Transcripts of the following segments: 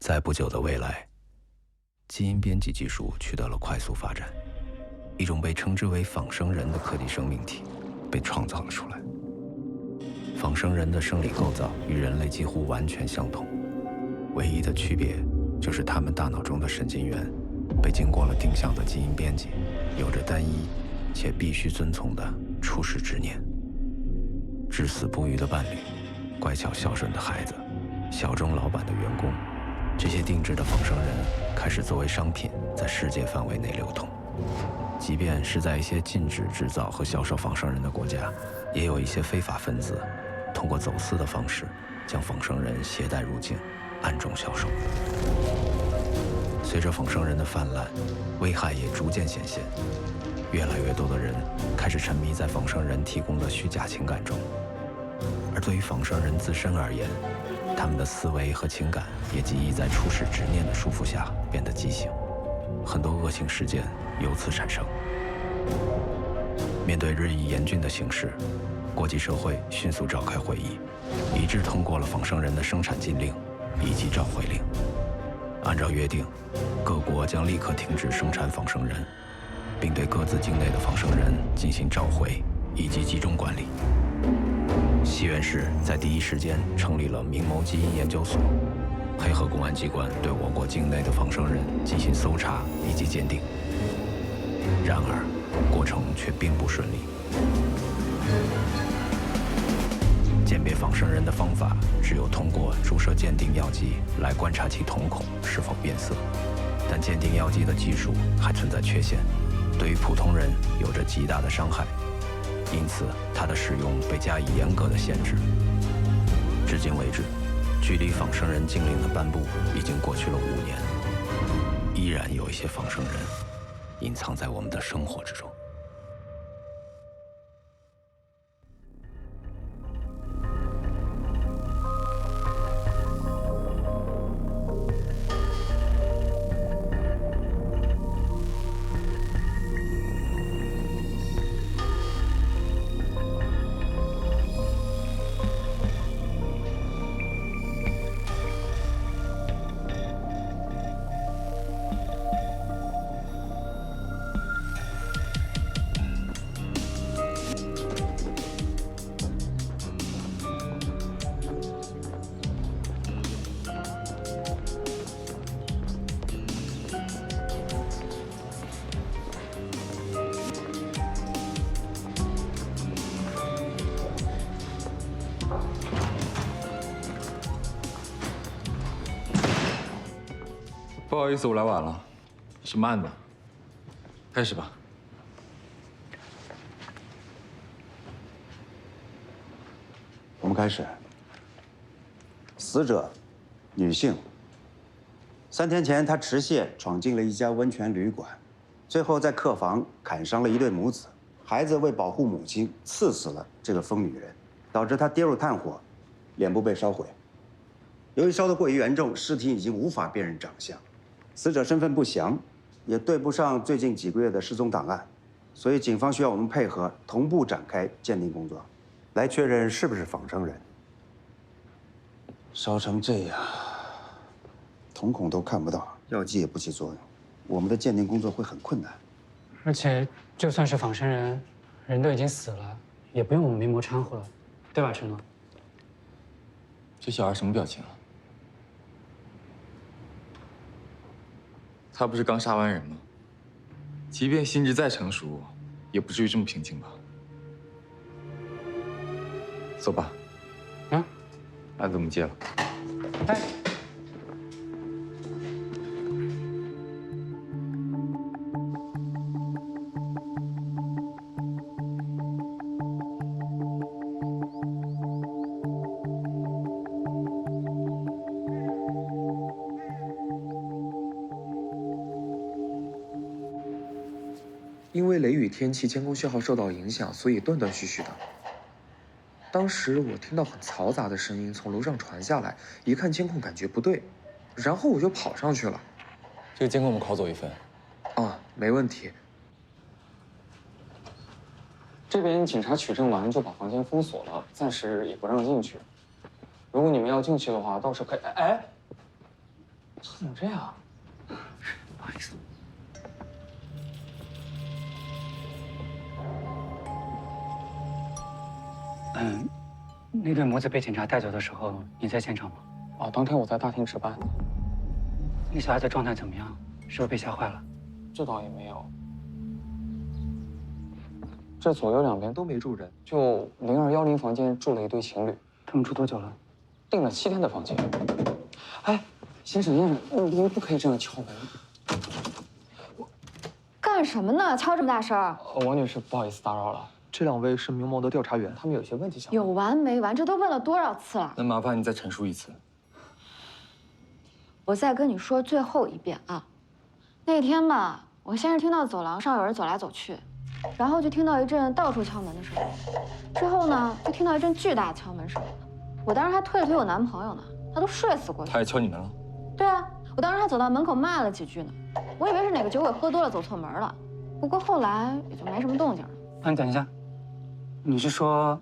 在不久的未来，基因编辑技术取得了快速发展，一种被称之为仿生人的科技生命体被创造了出来。仿生人的生理构造与人类几乎完全相同，唯一的区别就是他们大脑中的神经元被经过了定向的基因编辑，有着单一且必须遵从的初始执念。至死不渝的伴侣，乖巧孝顺的孩子，效忠老板的员工，这些定制的仿生人开始作为商品在世界范围内流通。即便是在一些禁止制造和销售仿生人的国家，也有一些非法分子通过走私的方式将仿生人携带入境，暗中销售。随着仿生人的泛滥，危害也逐渐显现，越来越多的人开始沉迷在仿生人提供的虚假情感中。而对于仿生人自身而言，他们的思维和情感也极易在初始执念的束缚下变得畸形，很多恶性事件由此产生。面对日益严峻的形势，国际社会迅速召开会议，一致通过了仿生人的生产禁令以及召回令。按照约定，各国将立刻停止生产仿生人，并对各自境内的仿生人进行召回以及集中管理。西园市在第一时间成立了明眸基因研究所，配合公安机关对我国境内的仿生人进行搜查以及鉴定。然而，过程却并不顺利。鉴别仿生人的方法只有通过注射鉴定药剂来观察其瞳孔是否变色，但鉴定药剂的技术还存在缺陷，对于普通人有着极大的伤害。因此，它的使用被加以严格的限制。至今为止，距离仿生人禁令的颁布已经过去了5年，依然有一些仿生人隐藏在我们的生活之中。不好意思，我来晚了，是慢的。开始吧。我们开始。死者，女性。3天前，她持械闯进了一家温泉旅馆，最后在客房砍伤了一对母子。孩子为保护母亲，刺死了这个疯女人，导致她跌入炭火，脸部被烧毁。由于烧得过于严重，尸体已经无法辨认长相。死者身份不详，也对不上最近几个月的失踪档案，所以警方需要我们配合，同步展开鉴定工作，来确认是不是仿生人。烧成这样，瞳孔都看不到，药剂也不起作用，我们的鉴定工作会很困难。而且，就算是仿生人，人都已经死了，也不用我们明眸掺和了，对吧，陈诺？这小孩什么表情啊？他不是刚杀完人吗？即便心智再成熟，也不至于这么平静吧？走吧。啊？案子我们接了。哎。因为雷雨天气，监控信号受到影响，所以断断续续的。当时我听到很嘈杂的声音从楼上传下来，一看监控感觉不对，然后我就跑上去了。这个监控我们拷走一份。啊，没问题。这边警察取证完就把房间封锁了，暂时也不让进去。如果你们要进去的话，到时候可以……哎，怎么这样？不好意思。那对母子被警察带走的时候，你在现场吗？哦，当天我在大厅值班。那小孩子状态怎么样？是不是被吓坏了？这倒也没有。这左右两边都没住人，就0210房间住了一对情侣。他们住多久了？订了7天的房间。哎，先生，您不可以这样敲门。干什么呢？敲这么大声！王女士，不好意思打扰了。这2位是明眸的调查员，他们有些问题想问。有完没完？这都问了多少次了？那麻烦你再陈述一次。我再跟你说最后一遍啊！那天吧，我先是听到走廊上有人走来走去，然后就听到一阵到处敲门的声音，之后呢，就听到一阵巨大的敲门声。我当时还推了推我男朋友呢，他都睡死过去。他还敲你们了？对啊，我当时还走到门口骂了几句呢，我以为是哪个酒鬼喝多了走错门了，不过后来也就没什么动静了。你等一下，你是说，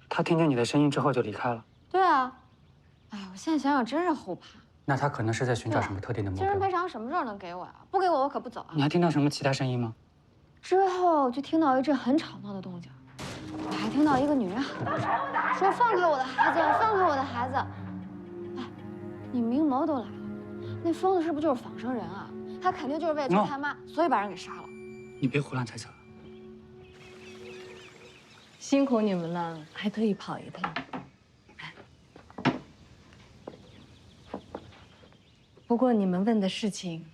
他听见你的声音之后就离开了？对啊，哎呀，我现在想想真是后怕。那他可能是在寻找什么特定的目标。精神赔偿什么时候能给我呀？不给我可不走啊！你还听到什么其他声音吗？之后就听到一阵很吵闹的动静，我还听到一个女人喊说：“放开我的孩子，放开我的孩子！”哎，你明眸都来了，那疯子是不是就是仿生人啊？他肯定就是为了救他妈，所以把人给杀了。你别胡乱猜测了。辛苦你们了，还特意跑一趟。不过你们问的事情，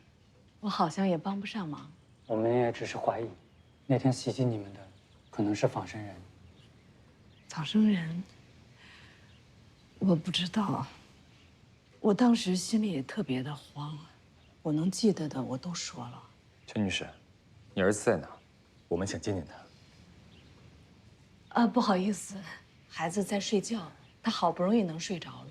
我好像也帮不上忙。我们也只是怀疑，那天袭击你们的可能是仿生人。仿生人，我不知道。我当时心里也特别的慌，我能记得的我都说了。陈女士，你儿子在哪？我们想见见他。不好意思，孩子在睡觉，他好不容易能睡着了。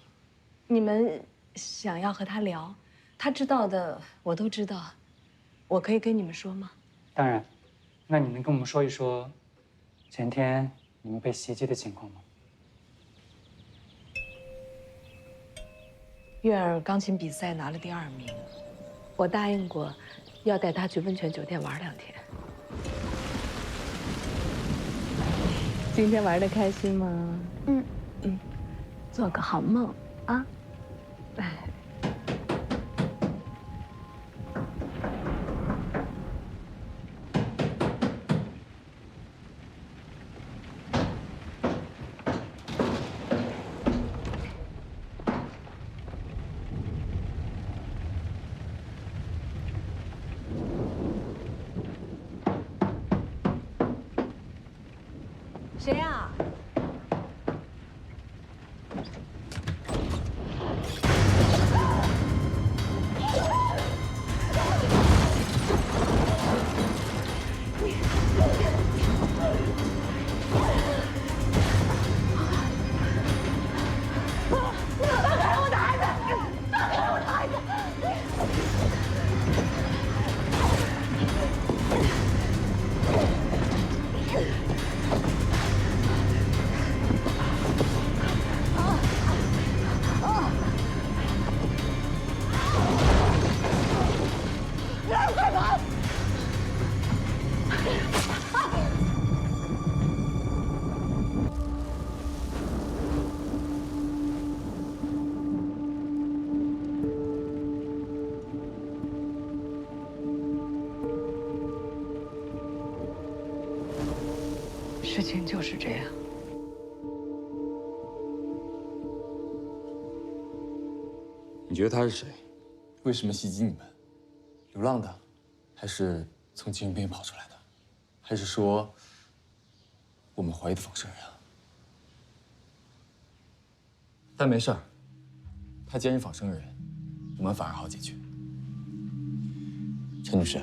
你们想要和他聊，他知道的我都知道，我可以跟你们说吗？当然，那你能跟我们说一说，前天你们被袭击的情况吗？月儿钢琴比赛拿了第2名，我答应过，要带她去温泉酒店玩2天。今天玩得开心吗？做个好梦啊！哎。谁呀？事情就是这样。你觉得他是谁？为什么袭击你们？流浪的，还是从精神病院跑出来的？还是说我们怀疑的仿生人啊？但没事儿，他既然是仿生人，我们反而好解决。陈女士，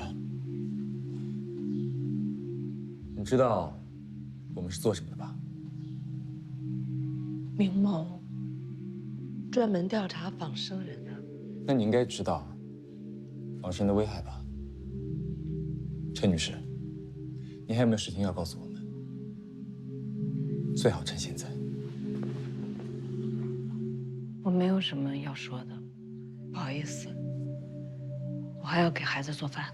你知道我们是做什么的吧？明眸，专门调查仿生人的。那你应该知道仿生人的危害吧？陈女士，你还有没有事情要告诉我们？最好趁现在。我没有什么要说的，不好意思。我还要给孩子做饭。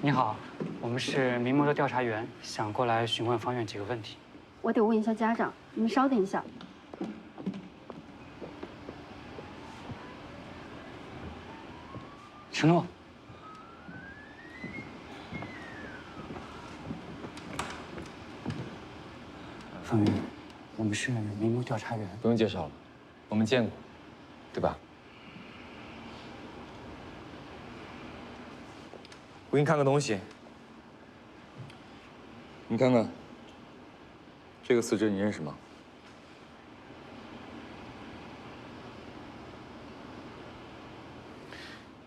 你好，我们是民谋的调查员，想过来询问方院几个问题。我得问一下家长，你们稍等一下。承诺。方院，我们是民谋调查员。不用介绍了，我们见过，对吧？我给你看个东西，你看看，这个死者你认识吗？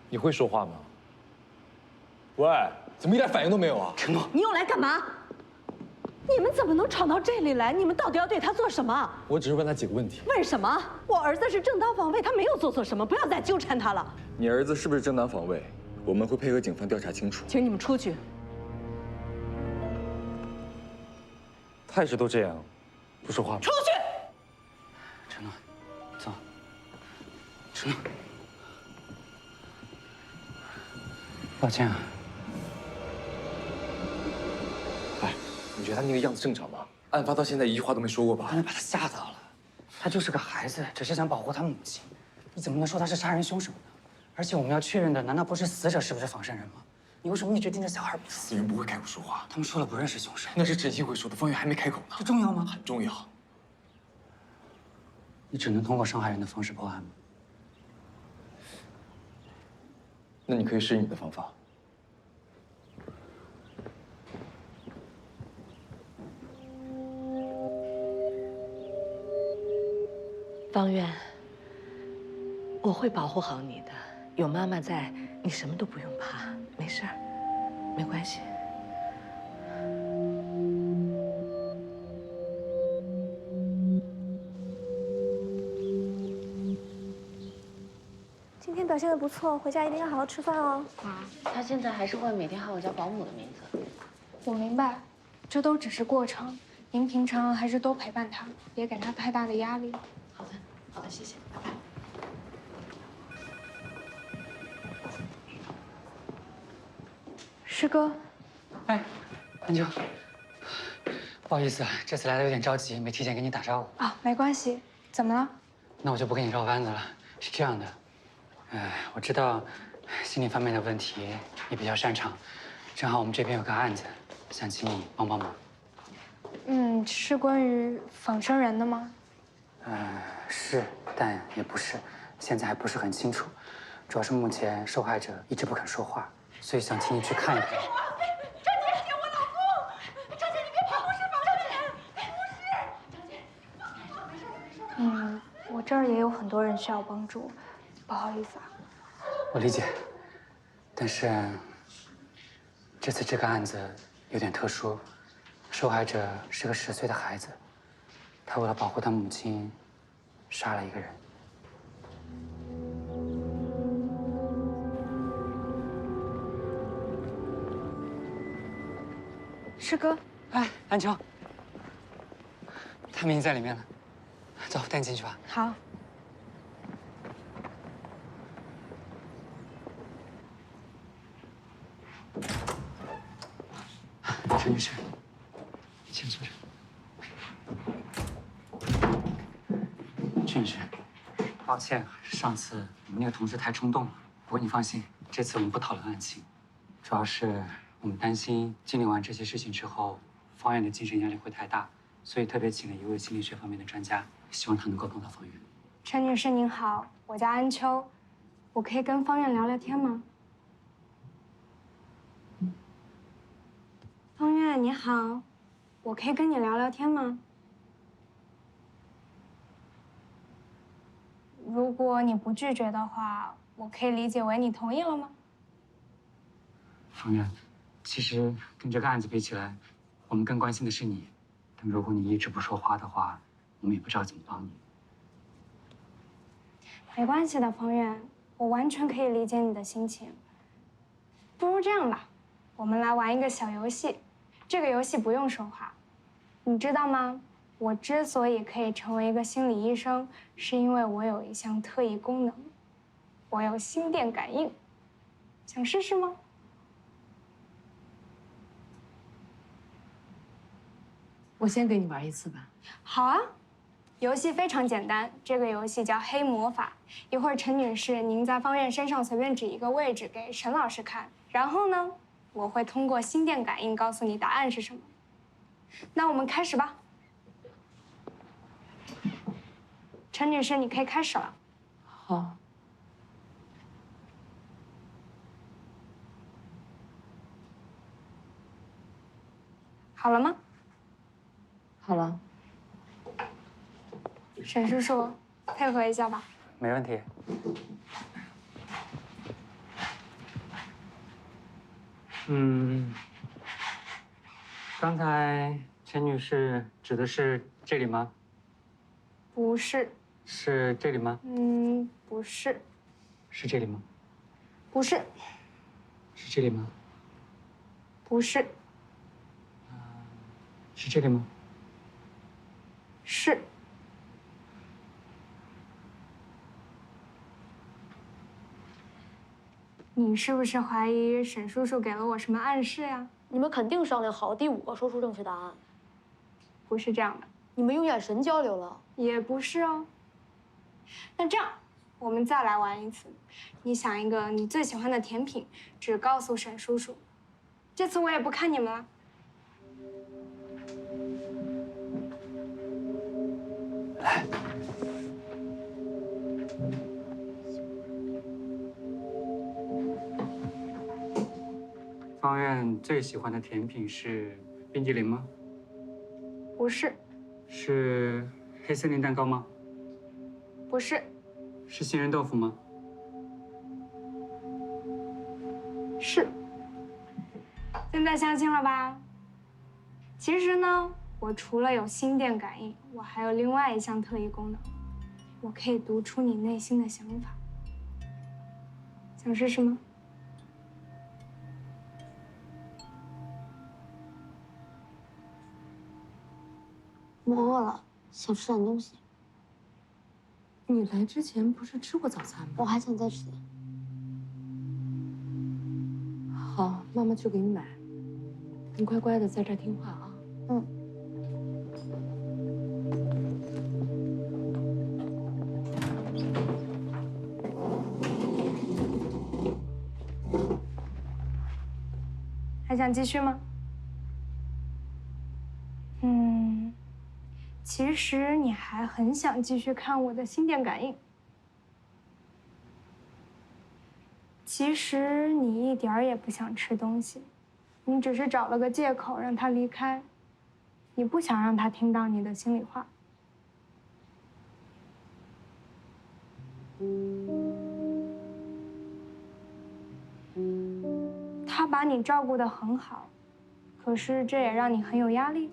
你会说话吗？喂，怎么一点反应都没有啊？承诺。你又来干嘛？你们怎么能闯到这里来？你们到底要对他做什么？我只是问他几个问题。为什么？我儿子是正当防卫，他没有做错什么，不要再纠缠他了。你儿子是不是正当防卫？我们会配合警方调查清楚。请你们出去。他一直都这样，不说话吗？出去！承诺，走。承诺。抱歉啊。哎，你觉得他那个样子正常吗？案发到现在一句话都没说过吧？刚才把他吓到了，他就是个孩子，只是想保护他母亲。你怎么能说他是杀人凶手呢？而且我们要确认的，难道不是死者是不是仿生人吗？你为什么一直盯着小孩不放？死人不会开口说话，他们说了不认识凶手。那是陈曦会说的，方圆还没开口呢。这重要吗？很重要。你只能通过伤害人的方式破案吗？那你可以试你的方法。方圆，我会保护好你的，有妈妈在，你什么都不用怕，没事儿，没关系。今天表现得不错，回家一定要好好吃饭哦。他现在还是会每天喊我叫保姆的名字。我明白，这都只是过程。您平常还是多陪伴他，别给他太大的压力。好的。好的，谢谢。师哥，哎，安秋，不好意思啊，这次来的有点着急，没提前跟你打招呼。啊，没关系，怎么了？那我就不跟你绕弯子了。是这样的，我知道心理方面的问题你比较擅长，正好我们这边有个案子，想请你帮帮忙。是关于仿生人的吗？是，但也不是，现在还不是很清楚，主要是目前受害者一直不肯说话，所以想请你去看一看。我这儿也有很多人需要帮助，不好意思啊。我理解，但是这次这个案子有点特殊，受害者是个10岁的孩子，他为了保护他母亲，杀了一个人。师哥，哎，安秋，他们已经在里面了，走，带你进去吧。好。陈女士，请坐着。陈女士，抱歉，上次我们那个同事太冲动了。不过你放心，这次我们不讨论案情，主要是我们担心经历完这些事情之后，方圆的精神压力会太大，所以特别请了一位心理学方面的专家，希望他能够帮到方圆。陈女士您好，我叫安秋，我可以跟方圆聊聊天吗？方圆你好，我可以跟你聊聊天吗？如果你不拒绝的话，我可以理解为你同意了吗？方圆，其实跟这个案子比起来，我们更关心的是你。但如果你一直不说话的话，我们也不知道怎么帮你。没关系的，方圆，我完全可以理解你的心情。不如这样吧，我们来玩一个小游戏。这个游戏不用说话，你知道吗？我之所以可以成为一个心理医生，是因为我有一项特异功能，我有心电感应。想试试吗？我先给你玩一次吧。好啊，游戏非常简单，这个游戏叫黑魔法。一会儿陈女士，您在方圆身上随便指一个位置给沈老师看，然后呢，我会通过心电感应告诉你答案是什么。那我们开始吧。陈女士，你可以开始了。好。好了吗？好了。沈叔叔，配合一下吧。没问题。刚才陈女士指的是这里吗？不是。是这里吗？不是。是这里吗？不是。是这里吗？不是。是这里吗？是。你是不是怀疑沈叔叔给了我什么暗示呀？你们肯定商量好第5个说出正确答案。不是这样的。你们用眼神交流了？也不是哦。那这样，我们再来玩一次。你想一个你最喜欢的甜品，只告诉沈叔叔。这次我也不看你们了。来。方圆最喜欢的甜品是冰激凌吗？不是。是黑森林蛋糕吗？不是。是杏仁豆腐吗？是。现在相信了吧？其实呢，我除了有心电感应，我还有另外一项特异功能，我可以读出你内心的想法。想试试吗？我饿了，想吃点东西。你来之前不是吃过早餐吗？我还想再吃点。好，妈妈去给你买。你乖乖的在这儿听话啊。嗯。还想继续吗？其实你还很想继续看我的心电感应。其实你一点儿也不想吃东西，你只是找了个借口让他离开，你不想让他听到你的心里话。他把你照顾得很好，可是这也让你很有压力。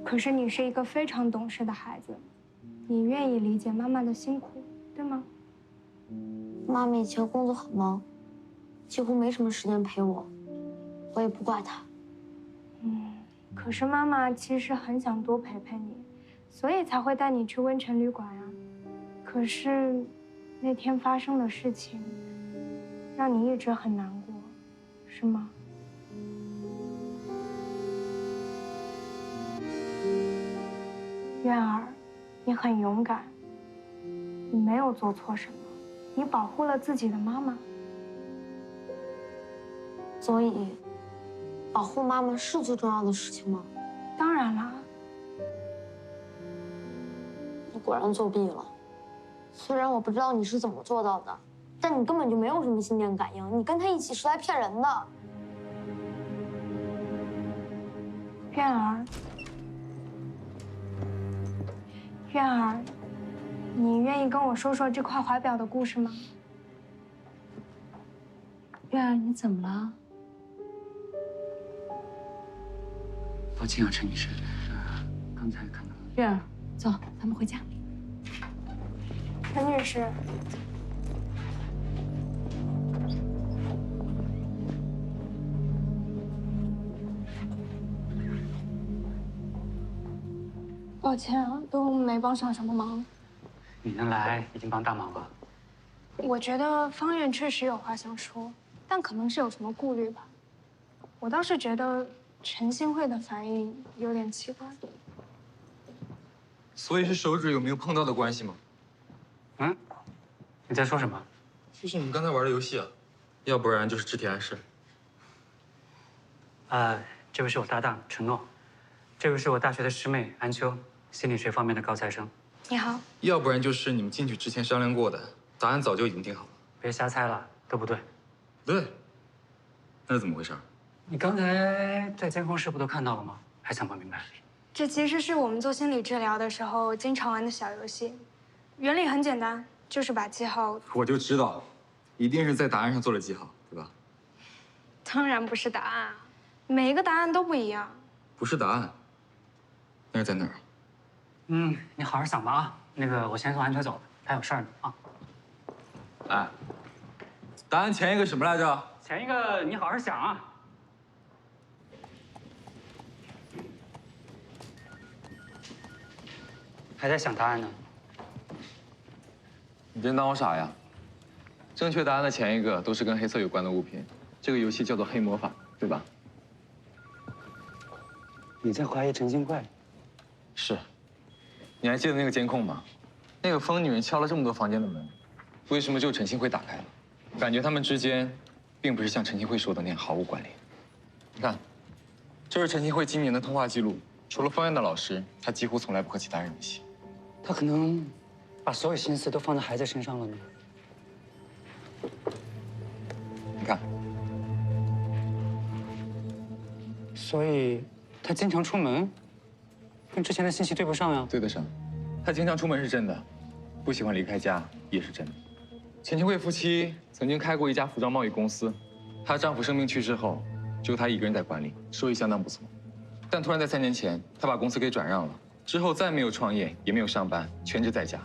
可是你是一个非常懂事的孩子，你愿意理解妈妈的辛苦，对吗？妈妈以前工作很忙，几乎没什么时间陪我，我也不怪她。可是妈妈其实很想多陪陪你，所以才会带你去温泉旅馆啊。可是那天发生的事情，让你一直很难过，是吗？苑儿，你很勇敢，你没有做错什么，你保护了自己的妈妈。所以，保护妈妈是最重要的事情吗？当然啦。你果然作弊了。虽然我不知道你是怎么做到的，但你根本就没有什么心电感应，你跟他一起是来骗人的。苑儿，苑儿，你愿意跟我说说这块怀表的故事吗？苑儿，你怎么了？抱歉啊，陈女士，刚才看到。苑儿，走，咱们回家。陈女士，抱歉啊，都没帮上什么忙。你能来已经帮大忙了。我觉得方院确实有话想说，但可能是有什么顾虑吧。我倒是觉得陈新慧的反应有点奇怪。所以是手指有没有碰到的关系吗？你在说什么？就是你们刚才玩的游戏啊，要不然就是肢体暗示。这位是我搭档承诺，这位是我大学的师妹安秋，心理学方面的高材生。你好。要不然就是你们进去之前商量过的，答案早就已经定好了。别瞎猜了，都不对。不对，那是怎么回事？你刚才在监控室不都看到了吗？还想不明白？这其实是我们做心理治疗的时候经常玩的小游戏，原理很简单，就是把记号。我就知道，一定是在答案上做了记号，对吧？当然不是答案啊，每一个答案都不一样。不是答案，那是在哪儿？你好好想吧啊。那个，我先送安秋走了，他有事儿呢啊。哎，答案前一个什么来着？前一个你好好想啊。还在想答案呢？你真当我傻呀？正确答案的前一个都是跟黑色有关的物品，这个游戏叫做黑魔法，对吧？你在怀疑陈新慧？是。你还记得那个监控吗？那个疯女人敲了这么多房间的门，为什么就陈新慧打开了？感觉他们之间，并不是像陈新慧说的那样毫无关联。你看，这是陈新慧今年的通话记录，除了方院的老师，她几乎从来不和其他人联系。他可能把所有心思都放在孩子身上了呢。你看，所以他经常出门，跟之前的信息对不上呀。对得上。他经常出门是真的，不喜欢离开家也是真的。陈新慧夫妻曾经开过一家服装贸易公司，她丈夫生病去世后，只有她一个人在管理，收益相当不错。但突然在3年前，她把公司给转让了。之后再没有创业，也没有上班，全职在家。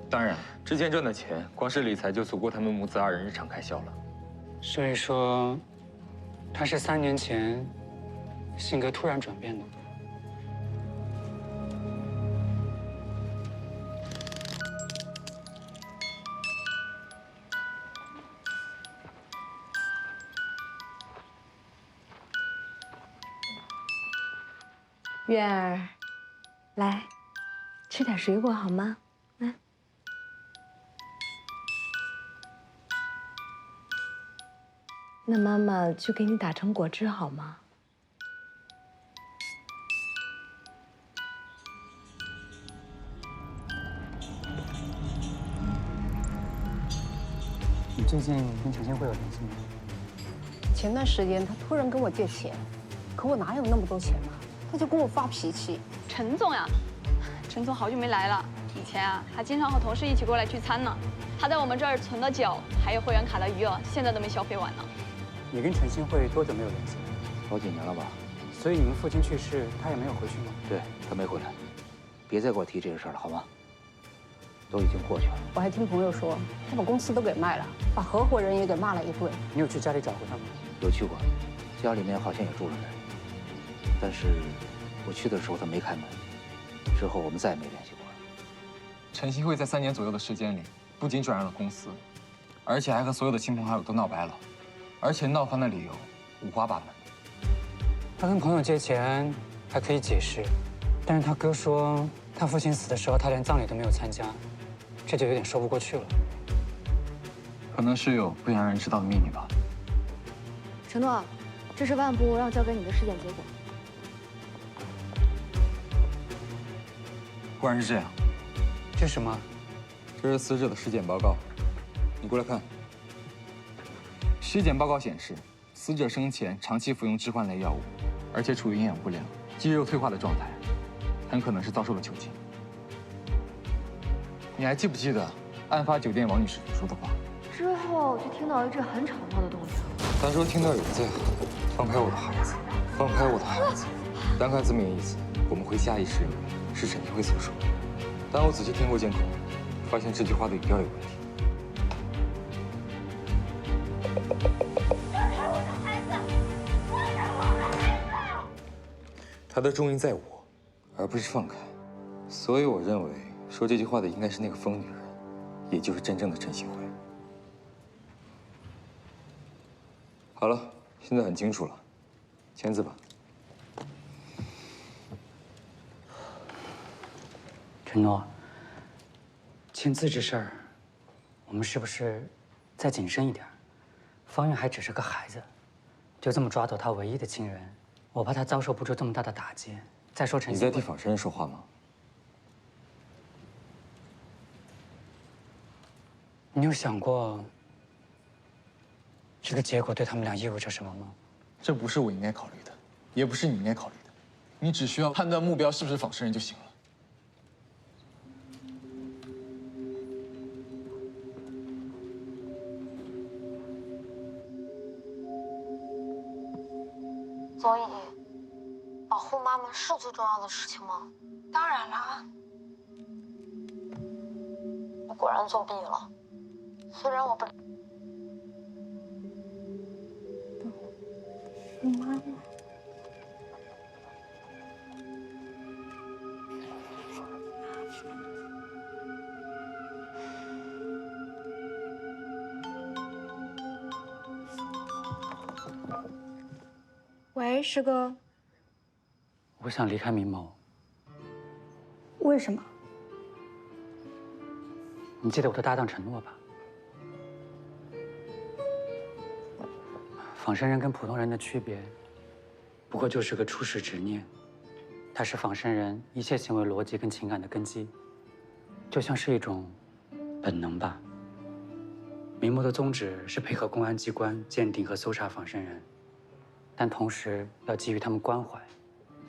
当然，之前赚的钱，光是理财就足够他们母子2人日常开销了。所以说，他是3年前性格突然转变的。月儿，来，吃点水果好吗？来。那妈妈去给你打成果汁好吗？你最近跟陈新会有联系吗？前段时间他突然跟我借钱，可我哪有那么多钱啊？他就跟我发脾气。陈总呀，陈总好久没来了。以前啊，还经常和同事一起过来聚餐呢。他在我们这儿存的酒，还有会员卡的余额，现在都没消费完呢。你跟陈新会多久没有联系了？好几年了吧？所以你们父亲去世，他也没有回去吗？对，他没回来。别再给我提这个事儿了，好吗？都已经过去了。我还听朋友说，他把公司都给卖了，把合伙人也给骂了一顿。你有去家里找过他吗？有去过，家里面好像也住了人，但是我去的时候他没开门，之后我们再也没联系过了。陈新会在3年左右的时间里，不仅转让了公司，而且还和所有的亲朋好友都闹掰了，而且闹翻的理由五花八门。他跟朋友借钱还可以解释，但是他哥说他父亲死的时候他连葬礼都没有参加，这就有点说不过去了。可能是有不想让人知道的秘密吧。承诺，这是万部让交给你的尸检结果。果然是这样。这是什么？这是死者的尸检报告，你过来看。尸检报告显示，死者生前长期服用致幻类药物，而且处于营养不良、肌肉退化的状态，很可能是遭受了囚禁。你还记不记得案发酒店王女士所说的话？之后就听到一阵很吵闹的动静。他说听到有人在喊：“放开我的孩子，放开我的孩子。”单看字面意思，我们会下意识认为是陈新辉所说。但我仔细听过监控，发现这句话的语调有问题。他的重音在我，而不是放开，所以我认为说这句话的应该是那个疯女人，也就是真正的陈新辉。好了，现在很清楚了，签字吧。承诺，签字这事儿，我们是不是再谨慎一点？方圆还只是个孩子，就这么抓走他唯一的亲人，我怕他遭受不住这么大的打击。再说陈新，你在替仿生人说话吗？你有想过这个结果对他们俩意味着什么吗？这不是我应该考虑的，也不是你应该考虑的。你只需要判断目标是不是仿生人就行了。所以，保护妈妈是最重要的事情吗？当然了，我果然作弊了，虽然我不……妈妈。喂，师哥。我想离开明眸。为什么？你记得我的搭档承诺吧？仿生人跟普通人的区别，不过就是个初始执念。它是仿生人一切行为逻辑跟情感的根基，就像是一种本能吧。明眸的宗旨是配合公安机关鉴定和搜查仿生人，但同时要给予他们关怀。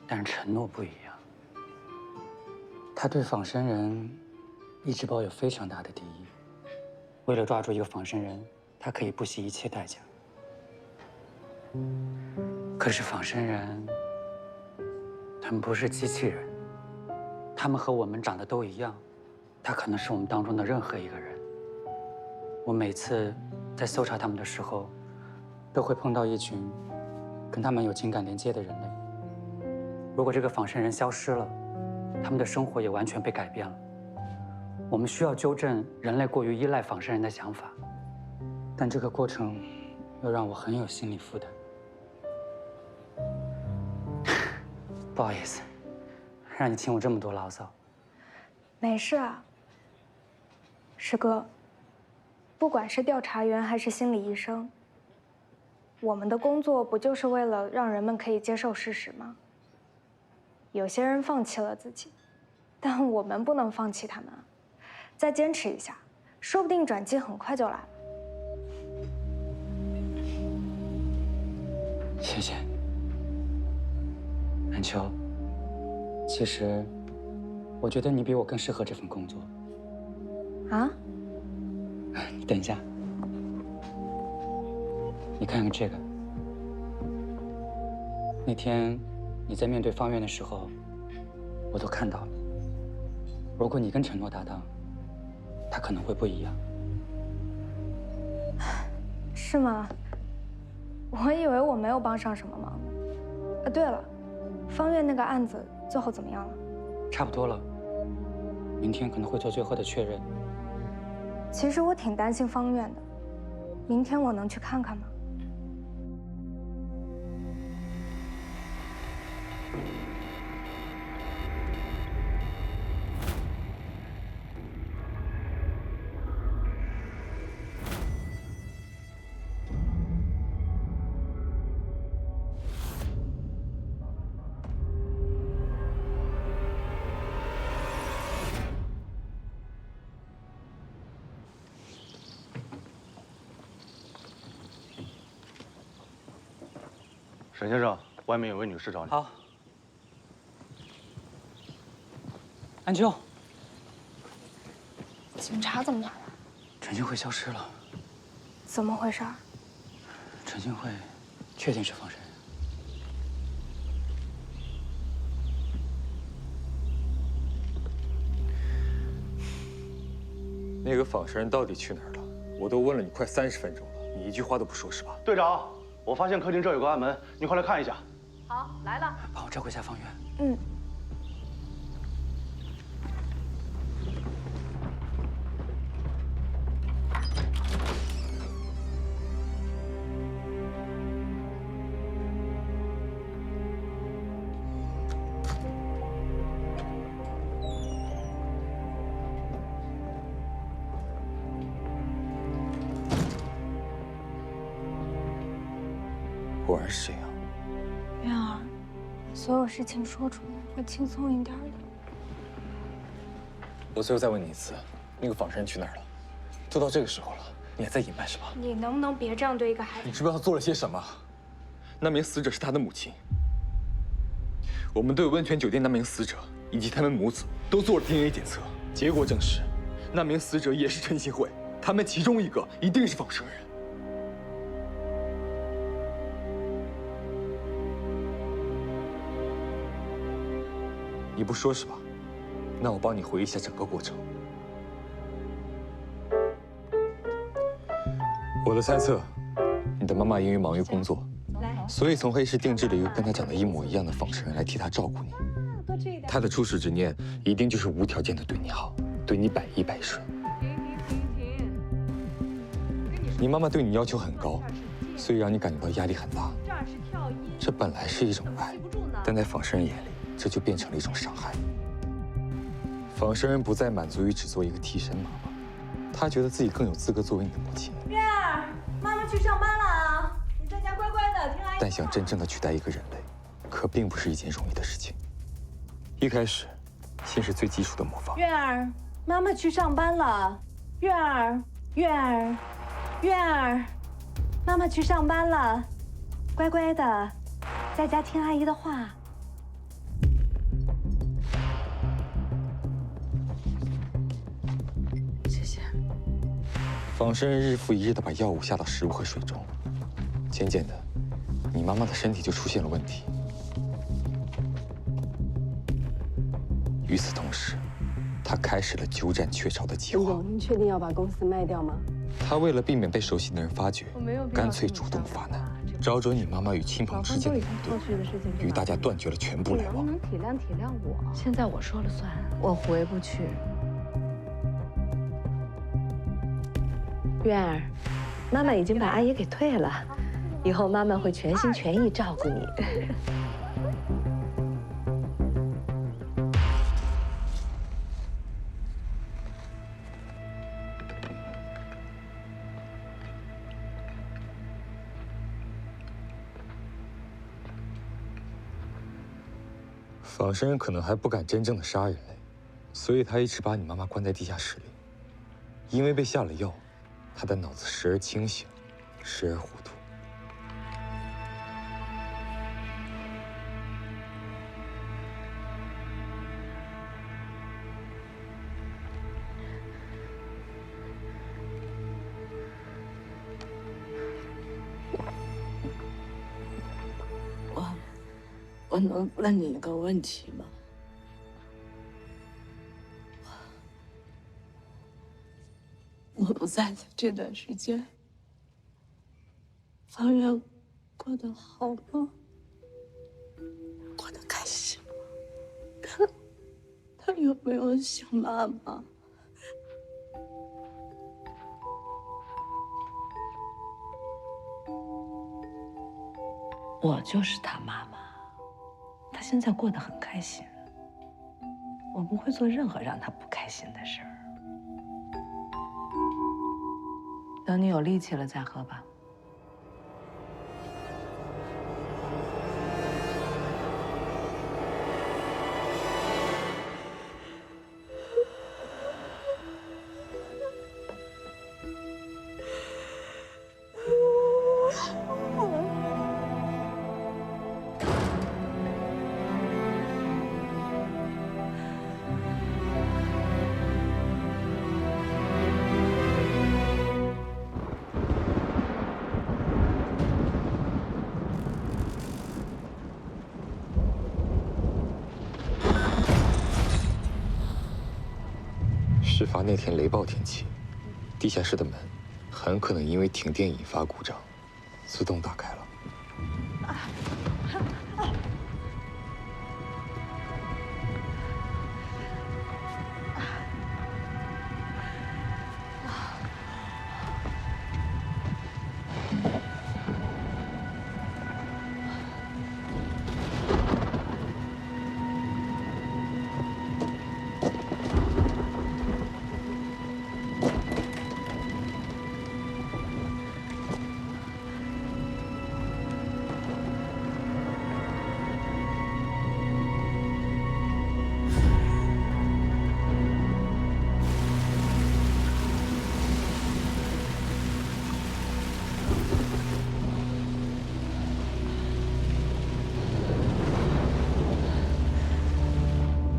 但是承诺不一样，他对仿生人一直抱有非常大的敌意。为了抓住一个仿生人，他可以不惜一切代价。可是仿生人，他们不是机器人，他们和我们长得都一样，他可能是我们当中的任何一个人。我每次在搜查他们的时候，都会碰到一群跟他们有情感连接的人类。如果这个仿生人消失了，他们的生活也完全被改变了。我们需要纠正人类过于依赖仿生人的想法，但这个过程又让我很有心理负担。不好意思，让你听我这么多牢骚。没事啊，师哥。不管是调查员还是心理医生，我们的工作不就是为了让人们可以接受事实吗？有些人放弃了自己，但我们不能放弃他们。再坚持一下，说不定转机很快就来了。谢谢，安秋。其实，我觉得你比我更适合这份工作。啊？你等一下，你看看这个。那天你在面对方院的时候，我都看到了。如果你跟承诺搭档，他可能会不一样。是吗？我以为我没有帮上什么忙。对了，方院那个案子最后怎么样了？差不多了，明天可能会做最后的确认。其实我挺担心方院的，明天我能去看看吗？沈先生，外面有位女士找你。好。安秋，警察怎么来了？陈新慧消失了。怎么回事？陈新慧确定是方生人。那个仿生人到底去哪儿了？我都问了你快30分钟了，你一句话都不说是吧？队长，我发现客厅这儿有个暗门，你快来看一下。好，来了。帮我照顾一下方圆。嗯。果然是这样。渊儿，所有事情说出来会轻松一点的。我最后再问你一次，那个仿生人去哪儿了？都到这个时候了，你还在隐瞒是吧？你能不能别这样对一个孩子？你知不知道他做了些什么？那名死者是他的母亲。我们对温泉酒店那名死者以及他们母子都做了 DNA 检测，结果证实，那名死者也是陈新慧，他们其中一个一定是仿生人。你不说是吧？那我帮你回忆一下整个过程。我的猜测，你的妈妈因为忙于工作，所以从黑市定制了一个跟她长得一模一样的仿生人来替她照顾你。她的初始执念一定就是无条件的对你好，对你百依百顺。你妈妈对你要求很高，所以让你感觉到压力很大。这本来是一种爱，但在仿生人眼里，这就变成了一种伤害。仿生人不再满足于只做一个替身妈妈，他觉得自己更有资格作为你的母亲。月儿，妈妈去上班了啊，你在家乖乖的听阿姨。但想真正的取代一个人类，可并不是一件容易的事情。一开始，先是最基础的模仿。月儿，妈妈去上班了。月儿，月儿，月儿，妈妈去上班了，乖乖的，在家听阿姨的话。谢谢。仿生人日复一日的把药物下到食物和水中，渐渐的，你妈妈的身体就出现了问题。与此同时，她开始了鸠占鹊巢的计划。陈总，您确定要把公司卖掉吗？她为了避免被熟悉的人发觉，干脆主动发难，找准你妈妈与亲朋之间的矛盾，与大家断绝了全部来往。能不能体谅体谅我？现在我说了算，我回不去。月儿，妈妈已经把阿姨给退了，以后妈妈会全心全意照顾你。仿生人可能还不敢真正的杀人类，所以他一直把你妈妈关在地下室里。因为被下了药，他的脑子时而清醒，时而糊涂。我能问你一个问题吗？我不在的这段时间，方圆过得好吗？过得开心吗？他有没有想妈妈？我就是他妈妈。他现在过得很开心，我不会做任何让他不开心的事儿。等你有力气了再喝吧。事发那天雷暴天气，地下室的门很可能因为停电引发故障，自动打开了。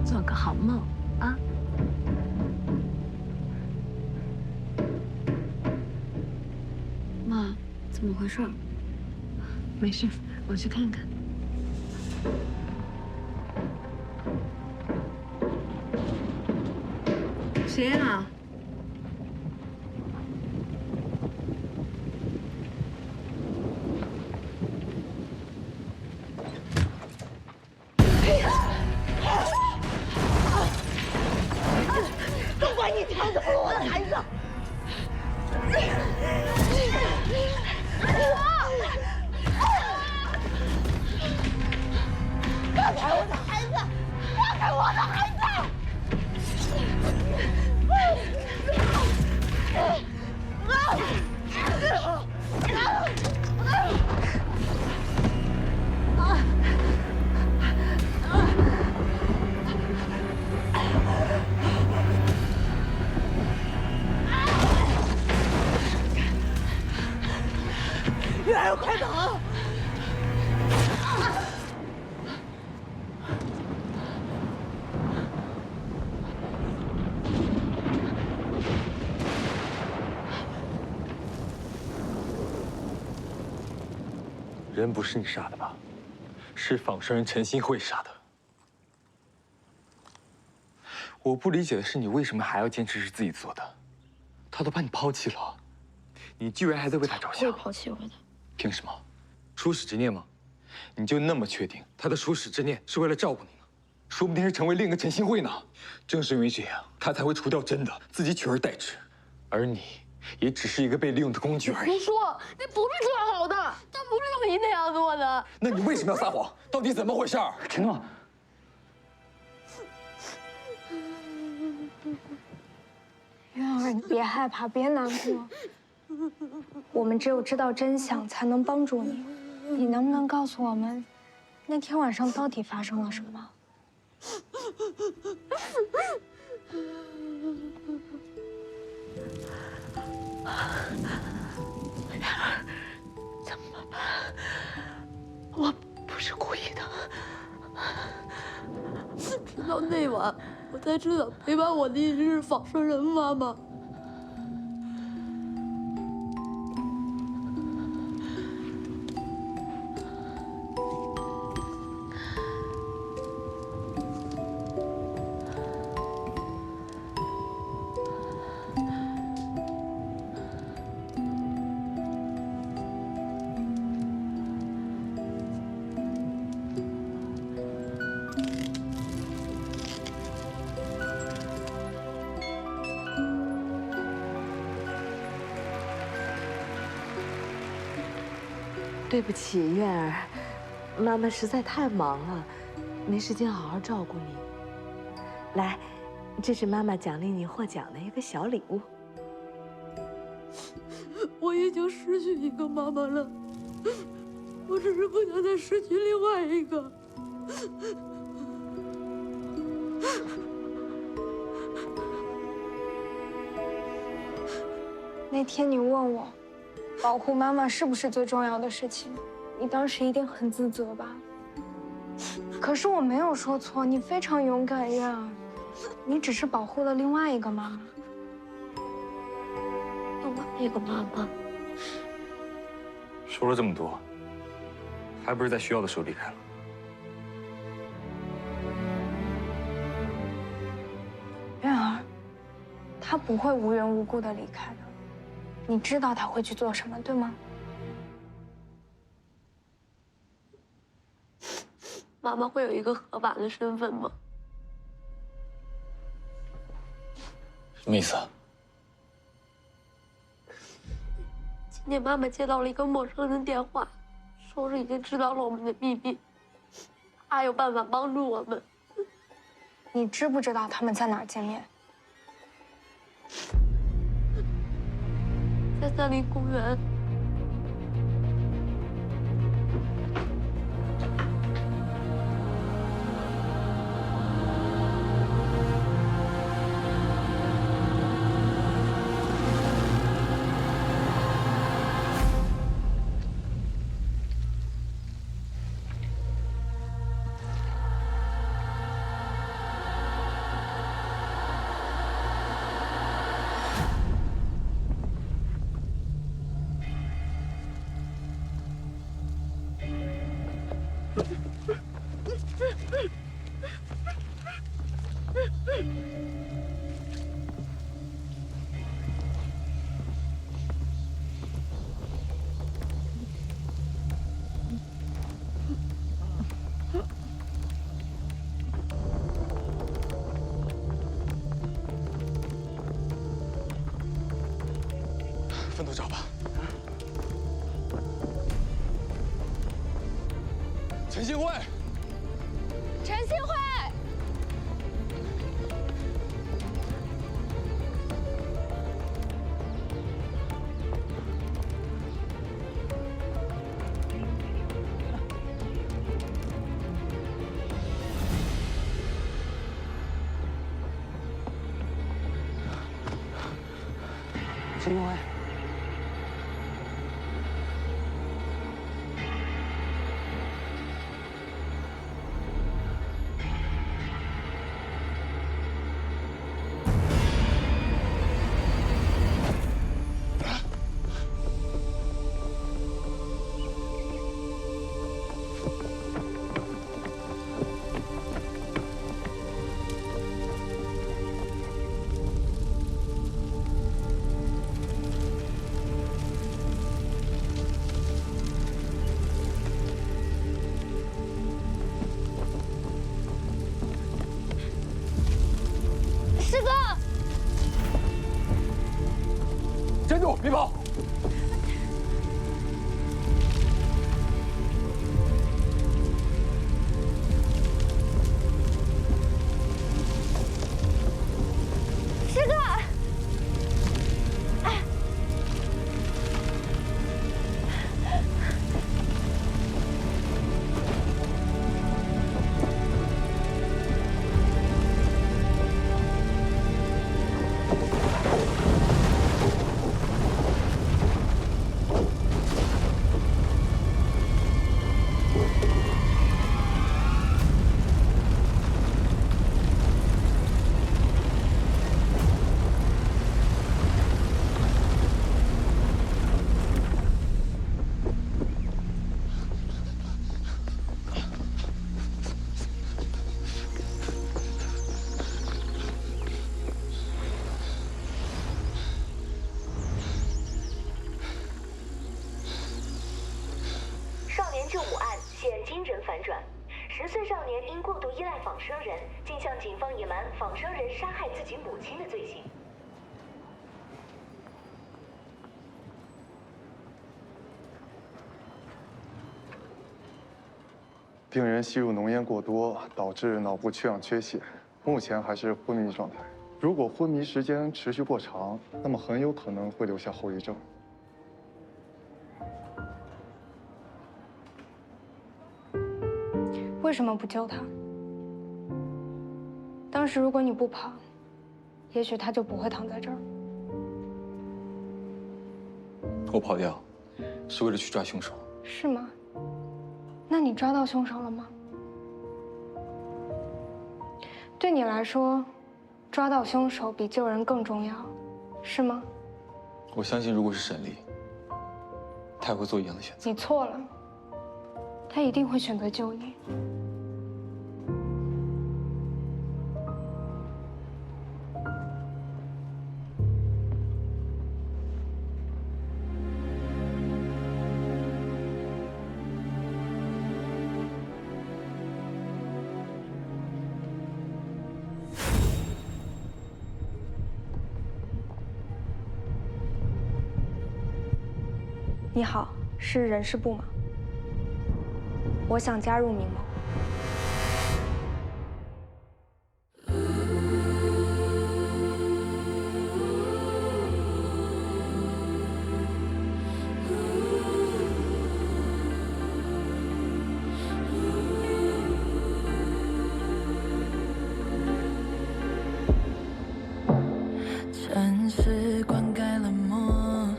做个好梦啊！妈，怎么回事？没事，我去看看。谁呀？都怪你抢走了我的孩子！放开我的孩子！放开我的孩子！月儿，快走！人不是你杀的吧？是仿生人陈新慧杀的。我不理解的是，你为什么还要坚持是自己做的？他都把你抛弃了，你居然还在为他着想？不会抛弃我的。凭什么？初始执念吗？你就那么确定他的初始执念是为了照顾你吗？说不定是成为另一个陈新慧呢。正是因为这样，他才会除掉真的，自己取而代之。而你，也只是一个被利用的工具而已。胡说！那不是说好的，他不是故意那样做的。那你为什么要撒谎？到底怎么回事？陈诺。月儿，你别害怕，别难过。我们只有知道真相，才能帮助你。你能不能告诉我们，那天晚上到底发生了什么？月儿，怎么办？我不是故意的。直到那晚，我才知道陪伴我的一直是仿生人妈妈。对不起，月儿，妈妈实在太忙了，没时间好好照顾你。来，这是妈妈奖励你获奖的一个小礼物。我已经失去一个妈妈了，我只是不想再失去另外一个。那天你问我，保护妈妈是不是最重要的事情？你当时一定很自责吧？可是我没有说错，你非常勇敢，月儿，你只是保护了另外一个妈妈。另外一个妈妈。说了这么多，还不是在需要的时候离开了？月儿，她不会无缘无故的离开的。你知道她会去做什么，对吗？妈妈会有一个合法的身份吗？什么意思啊？今天妈妈接到了一个陌生人电话，说是已经知道了我们的秘密，她有办法帮助我们。你知不知道他们在哪儿见面？在森林公园。分头找吧。陈幸会，陈幸会，陈幸会。师哥，站住，别跑！师哥， 10岁少年因过度依赖仿生人，竟向警方隐瞒仿生人杀害自己母亲的罪行。病人吸入浓烟过多，导致脑部缺氧缺血，目前还是昏迷状态。如果昏迷时间持续过长，那么很有可能会留下后遗症。为什么不救他？当时如果你不跑，也许他就不会躺在这儿。我跑掉，是为了去抓凶手。是吗？那你抓到凶手了吗？对你来说，抓到凶手比救人更重要，是吗？我相信，如果是沈丽，她也会做一样的选择。你错了，他一定会选择救你。你好，是人事部吗？我想加入明谋。城市灌溉了梦，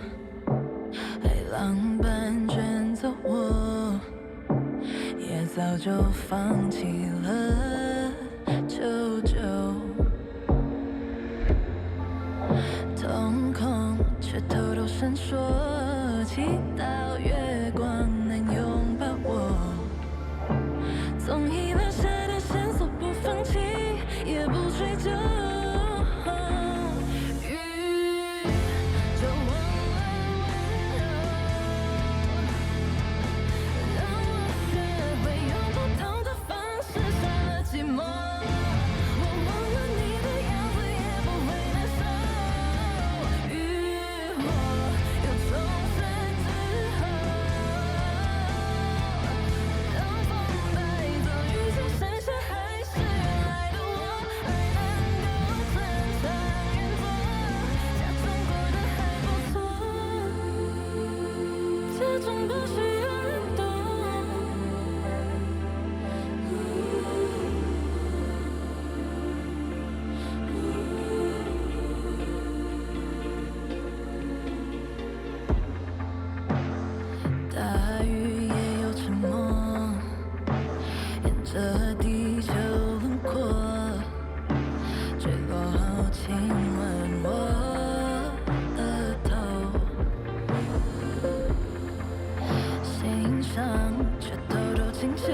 海浪般卷走我，也早就放弃了救救。瞳孔却偷偷闪烁，祈祷月光能拥抱我。总遗留下的线索不放弃，也不追究。大雨也有沉默，沿着地球轮廓，坠落后亲吻我额头，心上却偷偷清秀，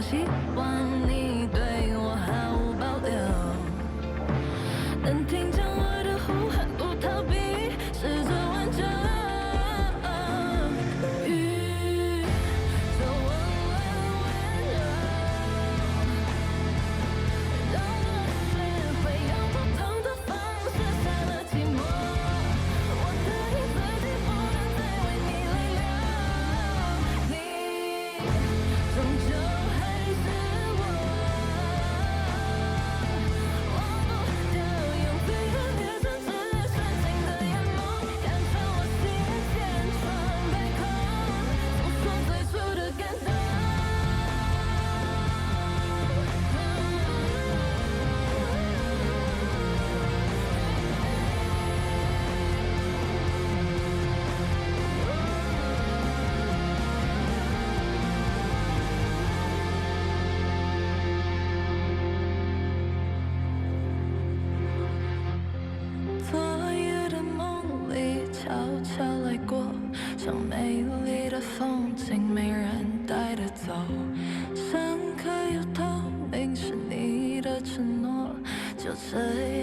希望你对我毫无保留，能听见我的呼喊，不逃避，试着挽救。悄来过，像美丽的风景，没人带得走。深刻又透明，是你的承诺，就这样。